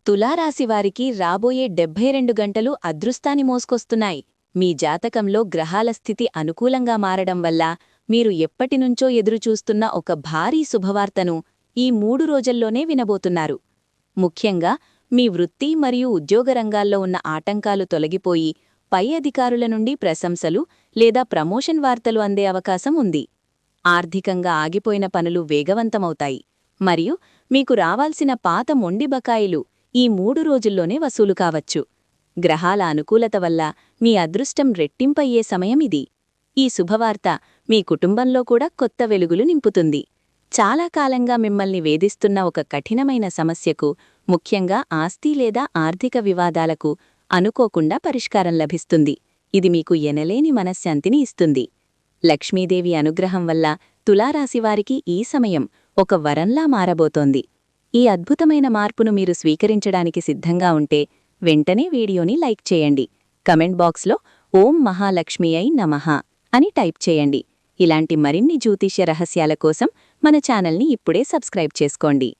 తులారాశివారికి రాబోయే 72 గంటలు అదృష్టాన్ని మోసుకొస్తున్నాయి. మీ జాతకంలో గ్రహాల స్థితి అనుకూలంగా మారడం వల్ల మీరు ఎప్పటినుంచో ఎదురుచూస్తున్న ఒక భారీ శుభవార్తను ఈ 3 రోజుల్లోనే వినబోతున్నారు. ముఖ్యంగా మీ వృత్తి మరియు ఉద్యోగ రంగాల్లో ఉన్న ఆటంకాలు తొలగిపోయి పై అధికారుల నుండి ప్రశంసలు లేదా ప్రమోషన్ వార్తలు అందే అవకాశం ఉంది. ఆర్థికంగా ఆగిపోయిన పనులు వేగవంతమవుతాయి మరియు మీకు రావాల్సిన పాత మొండి బకాయిలు ఈ 3 రోజుల్లోనే వసూలు కావచ్చు. గ్రహాల అనుకూలత వల్ల మీ అదృష్టం రెట్టింపయ్యే సమయం ఇది. ఈ శుభవార్త మీ కుటుంబంలో కూడా కొత్త వెలుగులు నింపుతుంది. చాలా కాలంగా మిమ్మల్ని వేధిస్తున్న ఒక కఠినమైన సమస్యకు, ముఖ్యంగా ఆస్తి లేదా ఆర్థిక వివాదాలకు అనుకోకుండా పరిష్కారం లభిస్తుంది. ఇది మీకు ఎనలేని మనశ్శాంతిని ఇస్తుంది. లక్ష్మీదేవి అనుగ్రహం వల్ల తులారాశివారికి ఈ సమయం ఒక వరంలా మారబోతోంది. ఈ అద్భుతమైన మార్పును మీరు స్వీకరించడానికి సిద్ధంగా ఉంటే వెంటనే వీడియోని లైక్ చేయండి. కమెంట్ బాక్స్లో ఓం మహాలక్ష్మియై నమః అని టైప్ చేయండి. ఇలాంటి మరిన్ని జ్యోతిష్య రహస్యాల కోసం మన ఛానల్ని ఇప్పుడే సబ్స్క్రైబ్ చేసుకోండి.